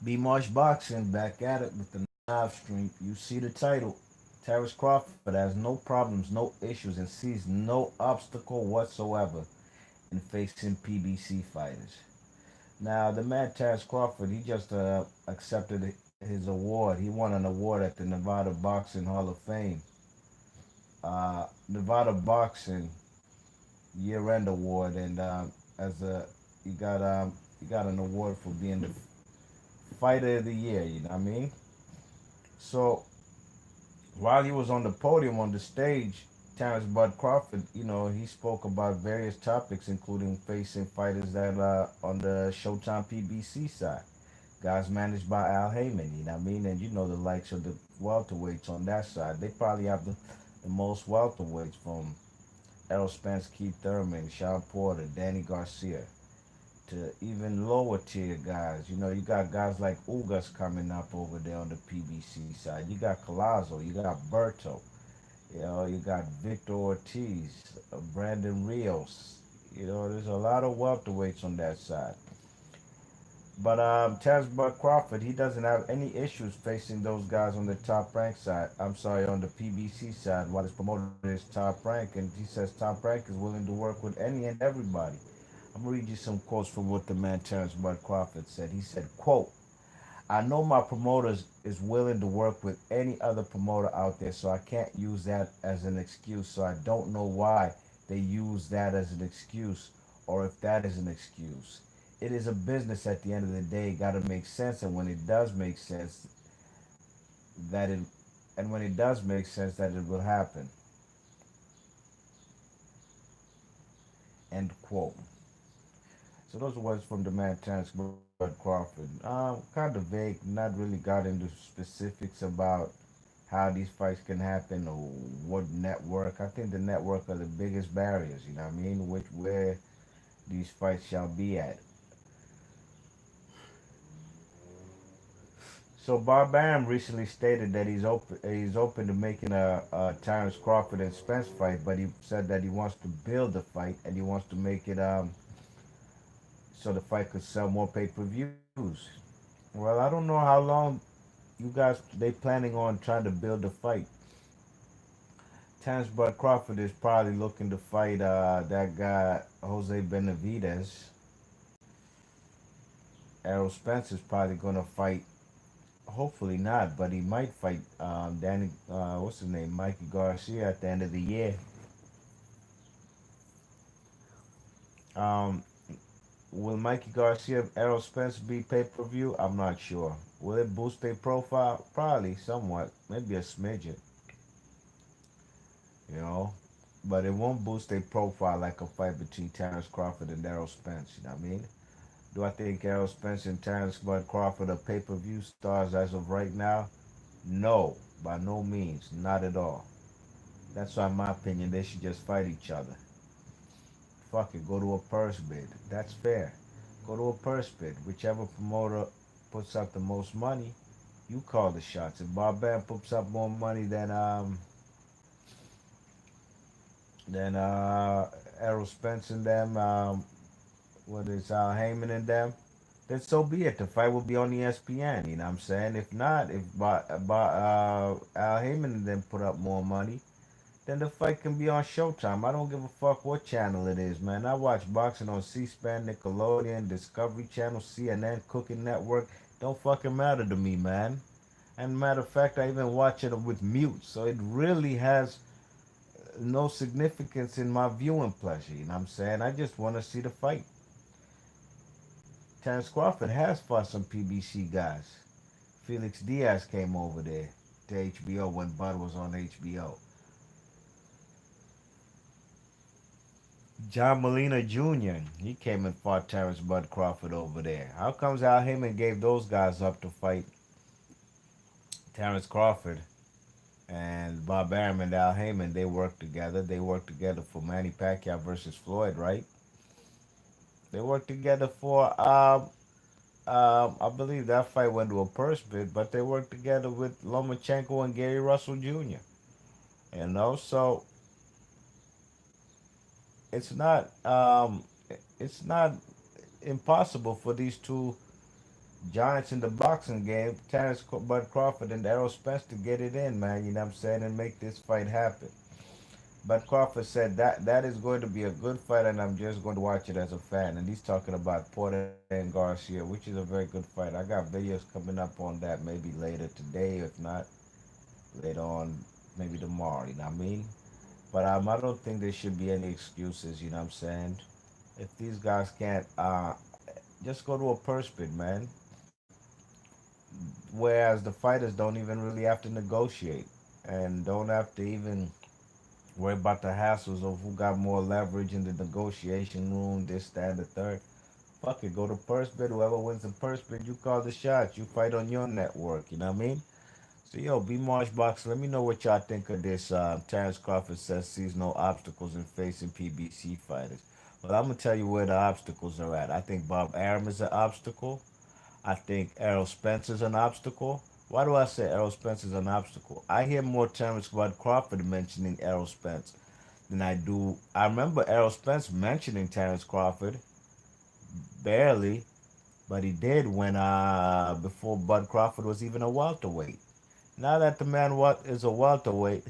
B Marsh Boxing back at it with the live stream. You see the title. Terrence Crawford has no problems, no issues, and sees no obstacle whatsoever in facing PBC fighters. Now, the man Terrence Crawford, he just accepted his award. He won an award at the Nevada Boxing Hall of Fame. Nevada Boxing Year-End Award, and as a he got he got an award for being the Fighter of the Year. You know what I mean? So while he was on the podium on the stage, Terrence Bud Crawford, he spoke about various topics, including facing fighters that are on the Showtime PBC side, guys managed by Al Heyman. You know what I mean? And the likes of the welterweights on that side. They probably have the most welterweights from Errol Spence, Keith Thurman, Sean Porter, Danny Garcia, to even lower tier guys. You got guys like Ugas coming up over there on the PBC side. You got Collazo, you got Berto, you got Victor Ortiz, Brandon Rios. There's a lot of welterweights on that side. But Terrence Bud Crawford, he doesn't have any issues facing those guys on the top rank side. I'm sorry, on the PBC side, while his promoter is Top Rank, and he says Top Rank is willing to work with any and everybody. I'm gonna read you some quotes from what the man Terrence Bud Crawford said. He said, "Quote: I know my promoter is willing to work with any other promoter out there, so I can't use that as an excuse. So I don't know why they use that as an excuse, or if that is an excuse. It is a business at the end of the day. Got to make sense, and when it does make sense, that it, and when it does make sense, that it will happen." End quote. So those are words from the man Terrence Bud Crawford. Kind of vague, not really got into specifics about how these fights can happen or what network. I think the network are the biggest barriers, you know what I mean? Where these fights shall be at. So Barbarian recently stated that he's open to making a Terrence Crawford and Spence fight, but he said that he wants to build the fight and he wants to make it so the fight could sell more pay-per-views. Well, I don't know how long you guys they planning on trying to build the fight. Terrence Bud Crawford is probably looking to fight that guy Jose Benavidez. Errol Spence is probably gonna fight. Hopefully not, but he might fight Danny. What's his name? Mikey Garcia at the end of the year. Um, will Mikey Garcia, Errol Spence be pay per view? I'm not sure. Will it boost their profile? Probably somewhat, maybe a smidgen. You know, but it won't boost their profile like a fight between Terrence Crawford and Errol Spence. You know what I mean? Do I think Errol Spence and Terrence Bud Crawford are pay per view stars as of right now? No, by no means, not at all. That's why, in my opinion, they should just fight each other. Fuck it, go to a purse bid. That's fair. Go to a purse bid. Whichever promoter puts up the most money, you call the shots. If Barbarian puts up more money than Errol Spence and them, what is Heyman and them, then so be it. The fight will be on ESPN. You know what I'm saying? If not, if Al Heyman and them put up more money, then the fight can be on Showtime. I don't give a fuck what channel it is, man. I watch boxing on C-SPAN, Nickelodeon, Discovery Channel, CNN, Cooking Network. Don't fucking matter to me, man. And matter of fact, I even watch it with mute, so it really has no significance in my viewing pleasure. You know what I'm saying? I just want to see the fight. Terrence Crawford has fought some PBC guys. Felix Diaz came over there to HBO when Bud was on HBO. John Molina Jr. He came and fought Terrence Bud Crawford over there. How comes Al Heyman gave those guys up to fight Terrence Crawford and Bob Arum and Al Heyman? They worked together. They worked together for Manny Pacquiao versus Floyd, right? They worked together for I believe that fight went to a purse bid, but they worked together with Lomachenko and Gary Russell Jr. So it's not um, it's not impossible for these two. giants in the boxing game, Bud Crawford and Errol Spence to get it in, man. You know what I'm saying, and make this fight happen. But Crawford said that is going to be a good fight, and I'm just going to watch it as a fan. And he's talking about Porter and Garcia, which is a very good fight. I got videos coming up on that maybe later today, if not later on, maybe tomorrow. You know what I mean? But I don't think there should be any excuses. You know what I'm saying? If these guys can't, just go to a purse bid, man. Whereas the fighters don't even really have to negotiate and don't have to even worry about the hassles of who got more leverage in the negotiation room, this, that, and the third. Fuck it, go to purse bid. Whoever wins the purse bid, you call the shots. You fight on your network. You know what I mean? So yo, B Marsh Box, let me know what y'all think of this. Terrence Crawford says sees no obstacles in facing PBC fighters. Well, I'm gonna tell you where the obstacles are at. I think Bob Arum is an obstacle. I think Errol Spence is an obstacle. Why do I say Errol Spence is an obstacle? I hear more Terrence Bud Crawford mentioning Errol Spence than I do. I remember Errol Spence mentioning Terrence Crawford barely, but he did when before Bud Crawford was even a welterweight. Now that the man what is a welterweight,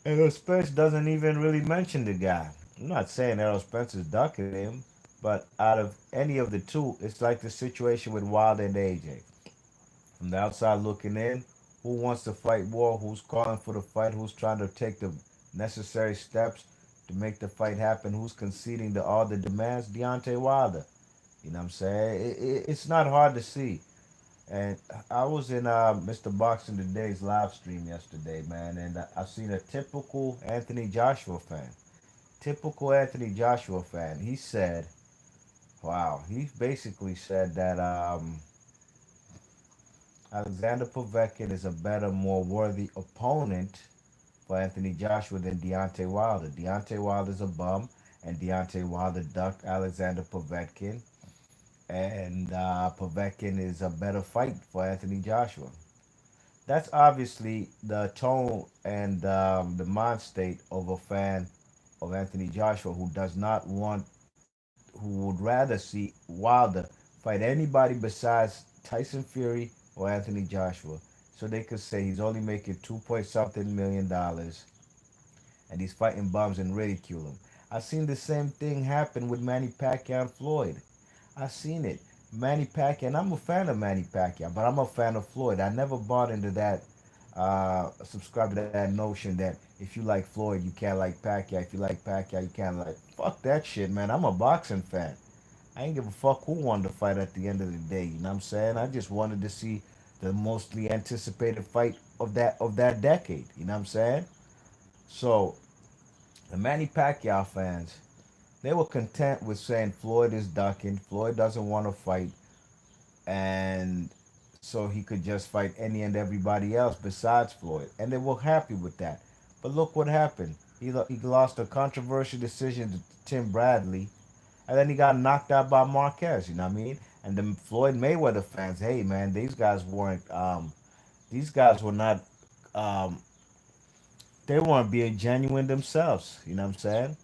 Errol Spence doesn't even really mention the guy. I'm not saying Errol Spence is ducking him, but out of any of the two, it's like the situation with Wilder and AJ. From the outside looking in, who wants to fight war, who's calling for the fight, who's trying to take the necessary steps to make the fight happen, who's conceding to all the demands? Deontay Wilder. You know what I'm saying? It's not hard to see. And I was in Mr. Boxing Today's live stream yesterday, man, and I seen a typical Anthony Joshua fan. Typical Anthony Joshua fan. He said, wow, he basically said that Alexander Povetkin is a better, more worthy opponent for Anthony Joshua than Deontay Wilder. Deontay Wilder's a bum, and Deontay Wilder ducked Alexander Povetkin, and Povetkin is a better fight for Anthony Joshua. That's obviously the tone and the mind state of a fan of Anthony Joshua who does not want, who would rather see Wilder fight anybody besides Tyson Fury or Anthony Joshua, so they could say he's only making 2 point something $1 million and he's fighting bums and ridicule him. I seen the same thing happen with Manny Pacquiao and Floyd. I seen it. Manny Pacquiao, and I'm a fan of Manny Pacquiao, but I'm a fan of Floyd. I never bought into that, subscribe to that notion that if you like Floyd, you can't like Pacquiao. If you like Pacquiao, you can't like. Fuck that shit, man. I'm a boxing fan. I ain't give a fuck who won the fight at the end of the day. You know what I'm saying? I just wanted to see the mostly anticipated fight of that decade. You know what I'm saying? So the Manny Pacquiao fans, they were content with saying Floyd is ducking. Floyd doesn't want to fight, and so he could just fight any and everybody else besides Floyd, and they were happy with that. But look what happened. He lost a controversial decision to Tim Bradley, and then he got knocked out by Marquez. You know what I mean? And the Floyd Mayweather fans, hey man, these guys were not, um, they weren't being genuine themselves. You know what I'm saying?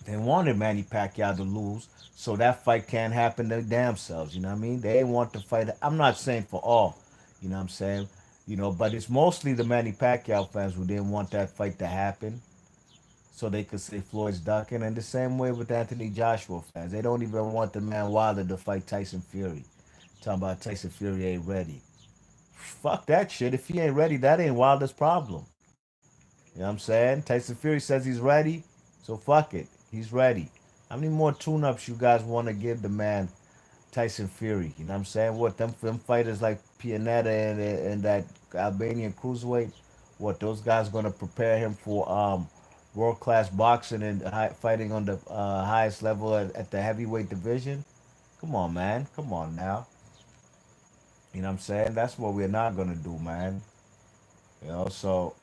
They wanted Manny Pacquiao to lose, so that fight can't happen their damn selves. You know what I mean? They want to fight. I'm not saying for all. You know what I'm saying? But it's mostly the Manny Pacquiao fans who didn't want that fight to happen, so they could say Floyd's ducking. And the same way with Anthony Joshua fans, they don't even want the man Wilder to fight Tyson Fury. Talking about Tyson Fury ain't ready. Fuck that shit. If he ain't ready, that ain't Wilder's problem. You know what I'm saying? Tyson Fury says he's ready, so fuck it. He's ready. How many more tune-ups you guys want to give the man Tyson Fury? You know what I'm saying? What them fighters like Pianetta and that Albanian cruiserweight? What those guys gonna prepare him for world class boxing and fighting on the highest level at the heavyweight division? Come on, man. Come on now. You know what I'm saying? That's what we're not gonna do, man. So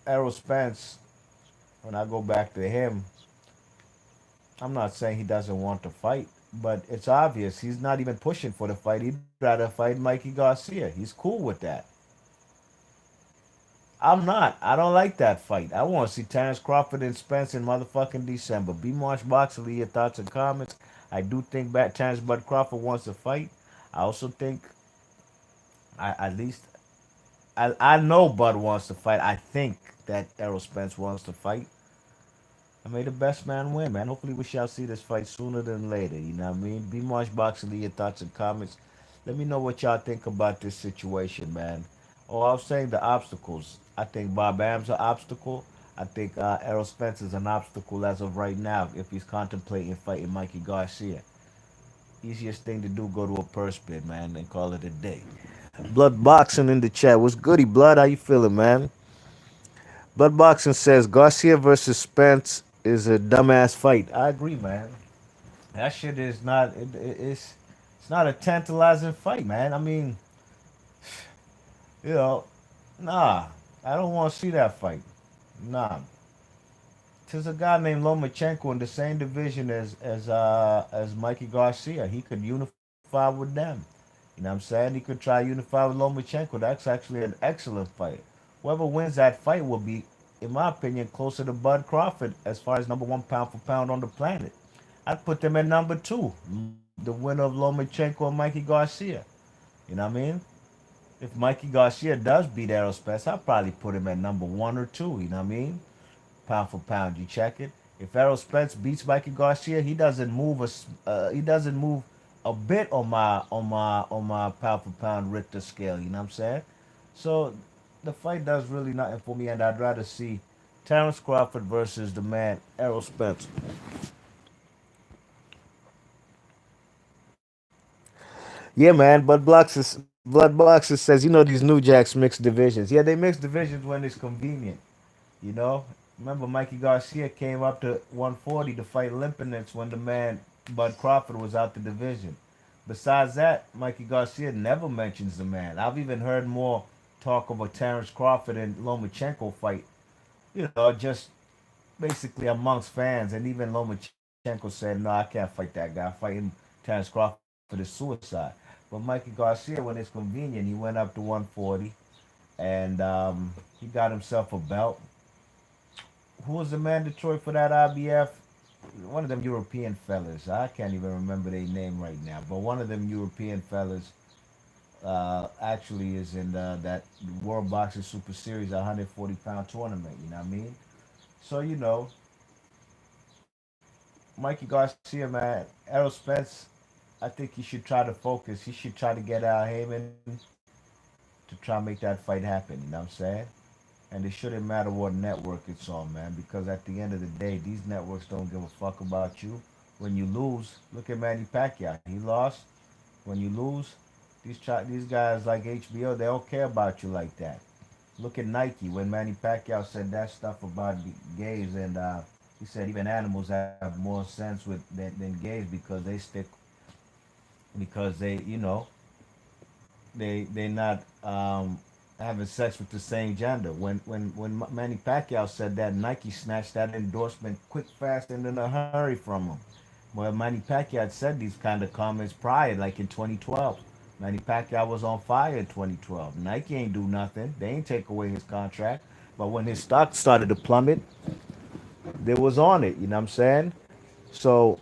Errol Spence, when I go back to him, I'm not saying he doesn't want to fight, but it's obvious he's not even pushing for the fight. He'd rather fight Mikey Garcia. He's cool with that. I'm not. I don't like that fight. I want to see Terrence Crawford and Spence in motherfucking December. B Marsh Boxley, your thoughts and comments. I do think Terrence Bud Crawford wants to fight. I also think, at least, I know Bud wants to fight. I think that Errol Spence wants to fight. I may the best man win, man. Hopefully, we shall see this fight sooner than later. You know what I mean? Be Marsh Boxing, leave your thoughts and comments. Let me know what y'all think about this situation, man. Oh, I was saying the obstacles. I think Bob Am's an obstacle. I think Errol Spence is an obstacle as of right now if he's contemplating fighting Mikey Garcia. Easiest thing to do, go to a purse bid, man, and call it a day. Blood Boxing in the chat. What's goody, Blood? How you feeling, man? Blood Boxing says Garcia versus Spence is a dumbass fight. I agree, man. That shit is not. It's not a tantalizing fight, man. I mean, you know, nah. I don't want to see that fight. Nah. There's a guy named Lomachenko in the same division as Mikey Garcia. He could unify with them. You know what I'm saying? He could try unify with Lomachenko. That's actually an excellent fight. Whoever wins that fight will be, in my opinion, closer to Bud Crawford as far as number one pound for pound on the planet. I'd put them at number two, the winner of Lomachenko and Mikey Garcia. You know what I mean? If Mikey Garcia does beat Errol Spence, I'd probably put him at number one or two. You know what I mean? Pound for pound, you check it. If Errol Spence beats Mikey Garcia, he doesn't move a bit on my pound for pound Richter scale. You know what I'm saying? So the fight does really nothing for me, and I'd rather see Terrence Crawford versus the man Errol Spence. Yeah, man. Blood Boxes says, these New Jacks mix divisions. Yeah, they mix divisions when it's convenient. You know, remember Mikey Garcia came up to 140 to fight Limpinets when the man Bud Crawford was out the division. Besides that, Mikey Garcia never mentions the man. I've even heard more talk of a Terrence Crawford and Lomachenko fight. Just basically amongst fans, and even Lomachenko said, "No, I can't fight that guy. Fighting Terrence Crawford is suicide." But Mikey Garcia, when it's convenient, he went up to 140 and he got himself a belt. Who was the mandatory for that IBF? One of them European fellas. I can't even remember their name right now. But one of them European fellas actually is in that World Boxing Super Series 140-pound tournament. You know what I mean? So, Mikey Garcia, man, Errol Spence, I think he should try to focus. He should try to get Al Heyman to try and make that fight happen. You know what I'm saying? And it shouldn't matter what network it's on, man, because at the end of the day, these networks don't give a fuck about you. When you lose, look at Manny Pacquiao. He lost. When you lose, these guys like HBO, they don't care about you like that. Look at Nike. When Manny Pacquiao said that stuff about gays, and he said even animals have more sense than gays because they they not having sex with the same gender. When Manny Pacquiao said that, Nike snatched that endorsement quick, fast, and in a hurry from him. Well, Manny Pacquiao had said these kind of comments prior, like in 2012. Manny Pacquiao was on fire in 2012. Nike ain't do nothing. They ain't take away his contract. But when his stock started to plummet, they was on it. You know what I'm saying? So,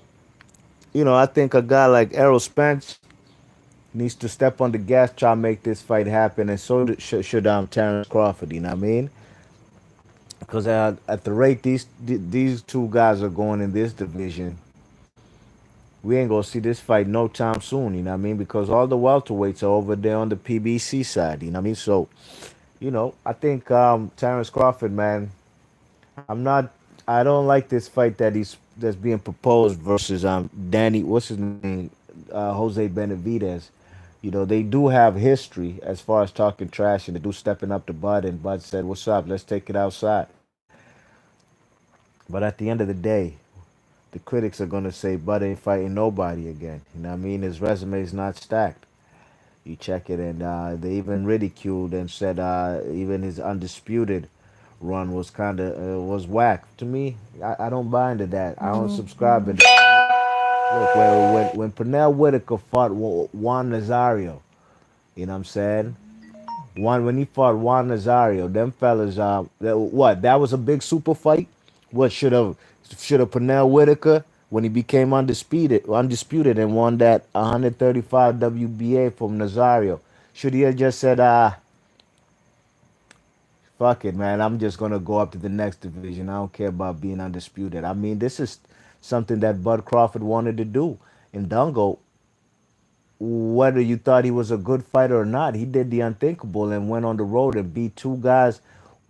I think a guy like Errol Spence needs to step on the gas, try to make this fight happen, and so should Terrence Crawford. You know what I mean? Because at the rate these two guys are going in this division, we ain't gonna see this fight no time soon. You know what I mean? Because all the welterweights are over there on the PBC side. You know what I mean? So, I think Terrence Crawford, man, I don't like this fight that's being proposed versus Danny. What's his name? Jose Benavidez. They do have history as far as talking trash, and they do stepping up to Bud, and Bud said, "What's up? Let's take it outside." But at the end of the day, the critics are gonna say Bud ain't fighting nobody again. You know what I mean? His resume is not stacked. You check it, and they even ridiculed and said even his undisputed run was kind of was whack. To me, I don't buy into that. I don't subscribe to that. Look, when Pernell Whitaker fought Juan Nazario, you know what I'm saying? When he fought Juan Nazario, them fellas, what? That was a big super fight. What should have Pernell Whitaker when he became undisputed and won that 135 WBA from Nazario. Should he have just said, fuck it, man, I'm just gonna go up to the next division. I don't care about being undisputed. I mean, this is something that Bud Crawford wanted to do. In Dungo, whether you thought he was a good fighter or not, he did the unthinkable and went on the road and beat two guys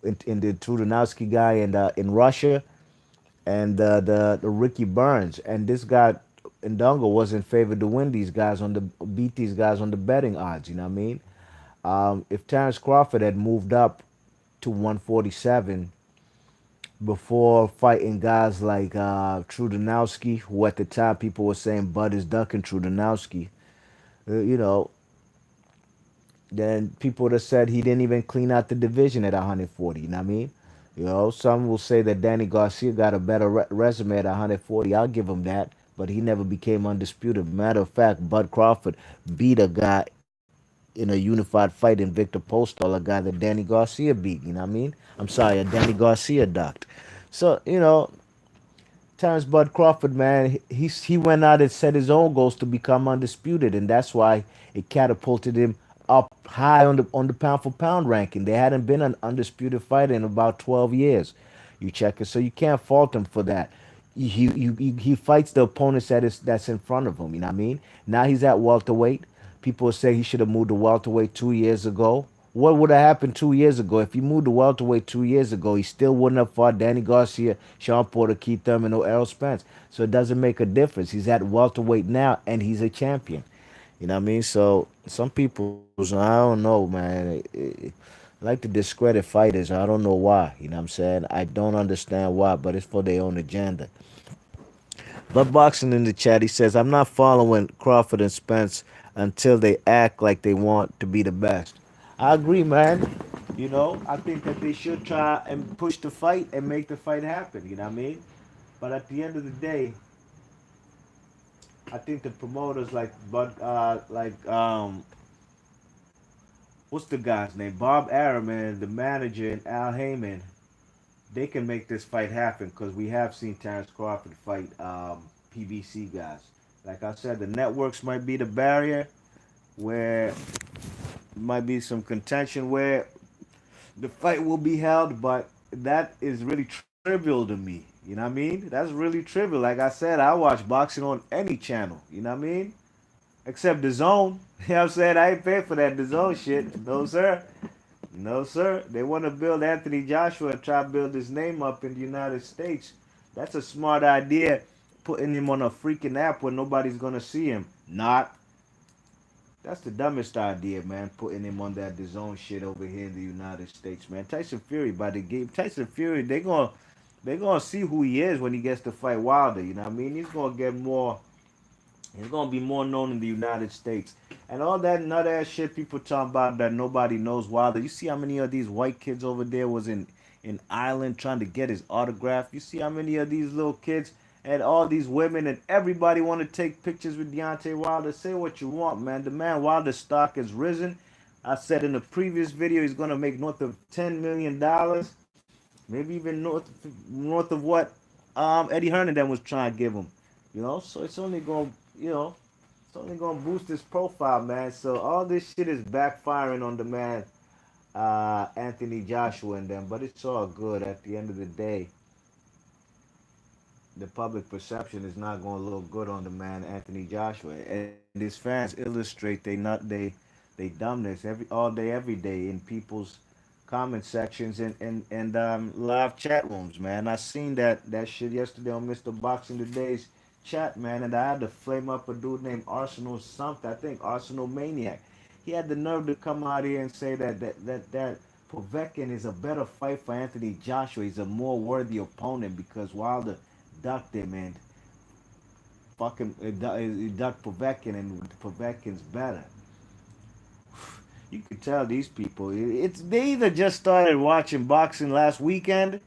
in the Trudanowski guy in Russia and the Ricky Burns. And this guy Ndongo wasn't favored to win these guys on the beat these guys on the betting odds. You know what I mean? If Terrence Crawford had moved up to 147 before fighting guys like Trudanowski, who at the time people were saying Bud is ducking Trudanowski, you know, then people would have said he didn't even clean out the division at 140. You know what I mean? You know, some will say that Danny Garcia got a better resume at 140. I'll give him that, but he never became undisputed. Matter of fact, Bud Crawford beat a guy in a unified fight in Victor Postol, a guy that Danny Garcia beat. You know what I mean? I'm sorry, Danny Garcia ducked. So, you know, Terrence Bud Crawford, man, he went out and set his own goals to become undisputed, and that's why it catapulted him up high on the pound for pound ranking. There hadn't been an undisputed fighter in about 12 years. You check it, so you can't fault him for that. He fights the opponents that's in front of him. You know what I mean? Now he's at welterweight. People say he should have moved to welterweight 2 years ago. What would have happened 2 years ago? If he moved to welterweight 2 years ago, he still wouldn't have fought Danny Garcia, Sean Porter, Keith Thurman, or Errol Spence. So it doesn't make a difference. He's at welterweight now, and he's a champion. You know what I mean? So some people, I don't know, man. I like to discredit fighters. I don't know why. You know what I'm saying? I don't understand why, but it's for their own agenda. But Boxing in the chat, he says, I'm not following Crawford and Spence until they act like they want to be the best. I agree, man. You know, I think that they should try and push the fight and make the fight happen. You know what I mean? But at the end of the day, I think the promoters what's the guy's name? Bob Arum and the manager and Al Heyman, they can make this fight happen because we have seen Terrence Crawford fight PBC guys. Like I said, the networks might be the barrier where might be some contention where the fight will be held, but that is really trivial to me. You know what I mean? That's really trivial. Like I said, I watch boxing on any channel. You know what I mean? Except the zone. You know what I'm saying? I ain't paying for that the zone shit. No, sir. No, sir. They want to build Anthony Joshua and try to build his name up in the United States. That's a smart idea, putting him on a freaking app where nobody's going to see him. Not. That's the dumbest idea, man, putting him on that DAZN shit over here in the United States, man. Tyson Fury, by the game, Tyson Fury, they gonna see who he is when he gets to fight Wilder. You know what I mean? He's gonna be more known in the United States. And all that nut ass shit people talking about that nobody knows Wilder. You see how many of these white kids over there was in Ireland trying to get his autograph? You see how many of these little kids and all these women and everybody want to take pictures with Deontay Wilder? Say what you want, man. The man Wilder's stock has risen. I said in the previous video he's gonna make north of $10 million, maybe even north of what Eddie Herndon was trying to give him. You know, so it's only gonna boost his profile, man. So all this shit is backfiring on the man Anthony Joshua and them, but it's all good. At the end of the day, the public perception is not going to look good on the man Anthony Joshua, and his fans illustrate they dumbness all day every day in people's comment sections and live chat rooms, man. I seen that shit yesterday on Mr. Boxing Today's chat, man, and I had to flame up a dude named Arsenal something. I think Arsenal Maniac. He had the nerve to come out here and say that Povetkin is a better fight for Anthony Joshua. He's a more worthy opponent because Wilder ducked him and fucking ducked Povetkin and Povetkin's better. You can tell these people it's they either just started watching boxing last weekend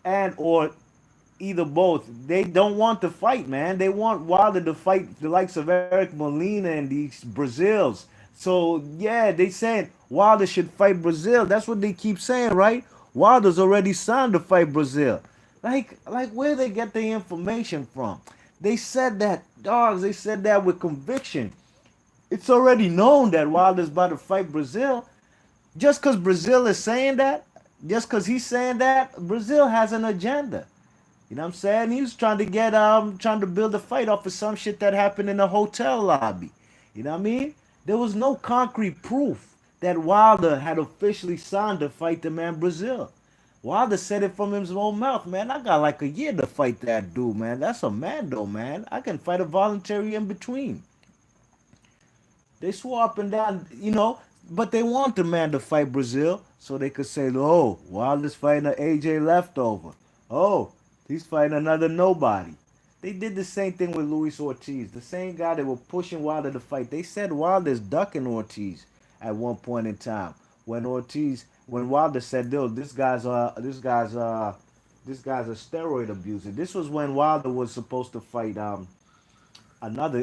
and or either both. They don't want to fight, man. They want Wilder to fight the likes of Eric Molina and these Brazils. So yeah, they saying Wilder should fight Brazil. That's what they keep saying, right? Wilder's already signed to fight Brazil. Like where they get the information from? They said that, dogs. They said that with conviction. It's already known that Wilder's about to fight Brazil. Just because Brazil is saying that, just because he's saying that, Brazil has an agenda. You know what I'm saying? He was trying to build a fight off of some shit that happened in a hotel lobby. You know what I mean? There was no concrete proof that Wilder had officially signed to fight the man Brazil. Wilder said it from his own mouth, man. I got like a year to fight that dude, man. That's a man, though, man. I can fight a voluntary in between. They swore up and down, but they want the man to fight Brazil so they could say, oh, Wilder's fighting an AJ leftover. Oh, he's fighting another nobody. They did the same thing with Luis Ortiz, the same guy that were pushing Wilder to fight. They said Wilder's ducking Ortiz at one point in time. When Wilder said, "Yo, this guy's a steroid abuser." This was when Wilder was supposed to fight another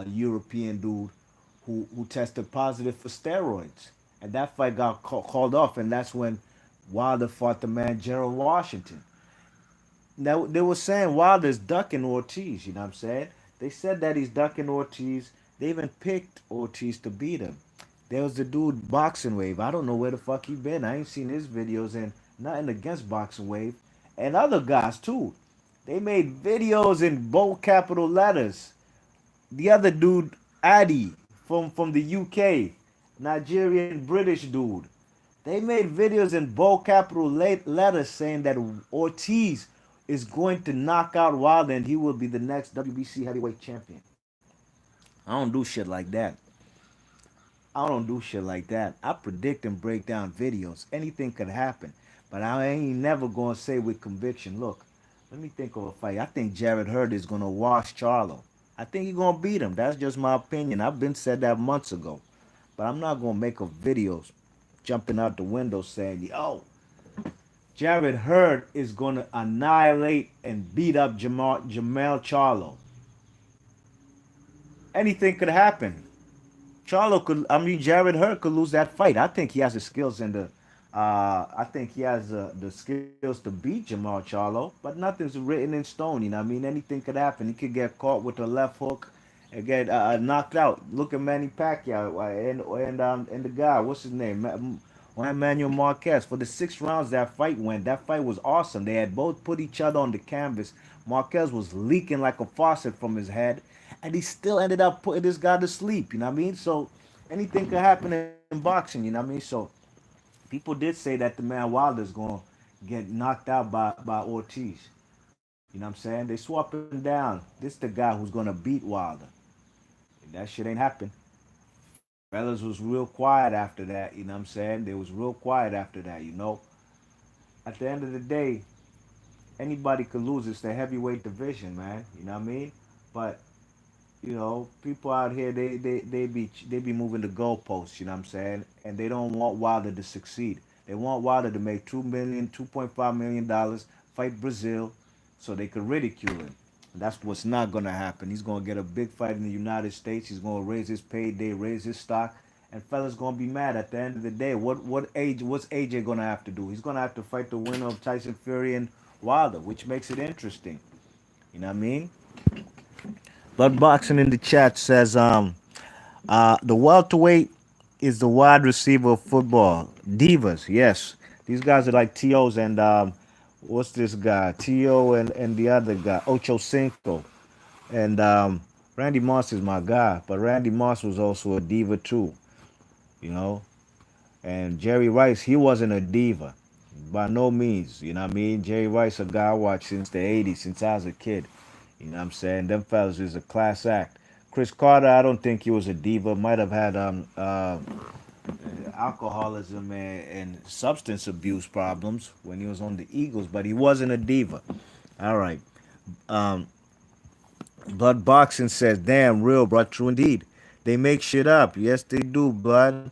European dude who tested positive for steroids, and that fight got called off, and that's when Wilder fought the man Gerald Washington. Now they were saying Wilder's ducking Ortiz. You know what I'm saying? They said that he's ducking Ortiz. They even picked Ortiz to beat him. There was the dude Boxing Wave. I don't know where the fuck he been. I ain't seen his videos, and nothing against Boxing Wave and other guys too. They made videos in bold capital letters. The other dude, Addy, from the UK, Nigerian British dude. They made videos in bold capital letters saying that Ortiz is going to knock out Wilder and he will be the next WBC heavyweight champion. I don't do shit like that. I don't do shit like that. I predict and break down videos. Anything could happen. But I ain't never gonna say with conviction, look, let me think of a fight. I think Jared Hurd is gonna wash Charlo. I think he's gonna beat him. That's just my opinion. I've been said that months ago. But I'm not gonna make a videos jumping out the window saying, yo, Jared Hurd is gonna annihilate and beat up Jamel Charlo. Anything could happen. Jared Hurd could lose that fight. I think he has the skills and I think he has the skills to beat Jamal Charlo, but nothing's written in stone. You know what I mean? Anything could happen. He could get caught with a left hook and get knocked out. Look at Manny Pacquiao and the guy, what's his name? Juan Manuel Marquez. For the 6 rounds that fight went, that fight was awesome. They had both put each other on the canvas. Marquez was leaking like a faucet from his head, and he still ended up putting this guy to sleep. You know what I mean? So anything could happen in boxing. You know what I mean? So people did say that the man Wilder's gonna get knocked out by Ortiz. You know what I'm saying? They swapping down. This the guy who's gonna beat Wilder. And that shit ain't happened. Fellas was real quiet after that. You know what I'm saying? They was real quiet after that. At the end of the day, anybody could lose. It's the heavyweight division, man. You know what I mean? But people out here they be moving the goalposts, you know what I'm saying? And they don't want Wilder to succeed. They want Wilder to make 2.5 million dollars, fight Brazil, so they could ridicule him. And that's what's not gonna happen. He's gonna get a big fight in the United States. He's gonna raise his payday, raise his stock, and fellas gonna be mad at the end of the day. What's AJ gonna have to do? He's gonna have to fight the winner of Tyson Fury and Wilder, which makes it interesting. You know what I mean? Blood Boxing in the chat says, the welterweight is the wide receiver of football. Divas, yes. These guys are like TOs and what's this guy? TO and the other guy, Ocho Cinco. And Randy Moss is my guy, but Randy Moss was also a diva too, you know. And Jerry Rice, he wasn't a diva. By no means. You know what I mean? Jerry Rice, a guy I watched since the 80s, since I was a kid. You know what I'm saying? Them fellas is a class act. Chris Carter, I don't think he was a diva. Might have had alcoholism and substance abuse problems when he was on the Eagles, but he wasn't a diva. All right. Um, Blood Boxing says, damn, real, bro. True indeed. They make shit up. Yes, they do, Blood.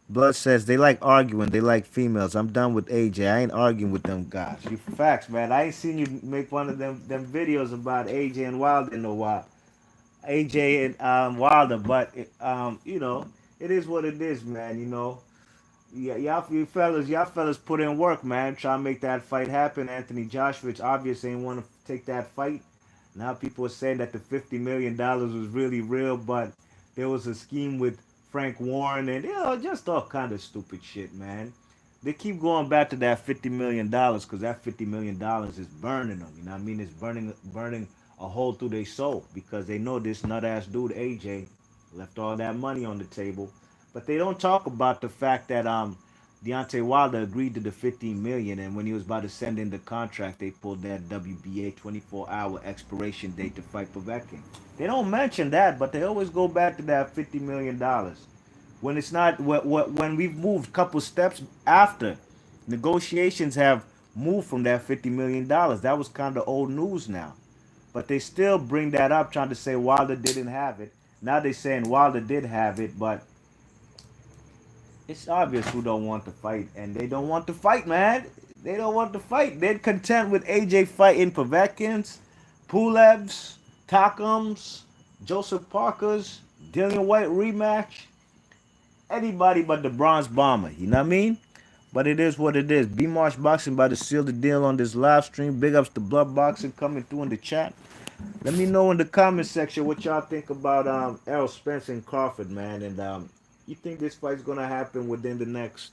Blood says they like arguing. They like females. I'm done with AJ. I ain't arguing with them guys. You facts, man. I ain't seen you make one of them videos about AJ and Wilder in a while. AJ and Wilder, but it is what it is, man. Yeah, y'all fellas put in work, man. Try to make that fight happen. Anthony Joshua, it's obvious ain't want to take that fight. Now people are saying that the $50 million was really real, but there was a scheme with Frank Warren and just all kind of stupid shit, man. They keep going back to that $50 million because that $50 million is burning them. You know what I mean? It's burning a hole through their soul because they know this nut ass dude AJ left all that money on the table, but they don't talk about the fact that Deontay Wilder agreed to the 15 million, and when he was about to send in the contract, they pulled that WBA 24-hour expiration date to fight Povetkin. They don't mention that, but they always go back to that $50 million. When it's not when we've moved a couple steps after negotiations have moved from that $50 million. That was kind of old news now, but they still bring that up, trying to say Wilder didn't have it. Now they're saying Wilder did have it, but it's obvious who don't want to fight, and they don't want to fight, man. They don't want to fight. They're content with AJ fighting Povetkins, Pulevs, Takums, Joseph Parkers, Dillian White rematch. Anybody but the Bronze Bomber. You know what I mean? But it is what it is. B Marsh Boxing about to seal the deal on this live stream. Big ups to Blood Boxing coming through in the chat. Let me know in the comment section what y'all think about Errol Spence and Crawford, man. And you think this fight's gonna happen within the next,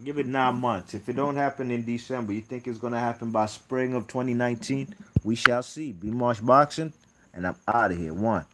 give it 9 months. If it don't happen in December, you think it's gonna happen by spring of 2019? We shall see. B Marsh Boxing, and I'm out of here. One.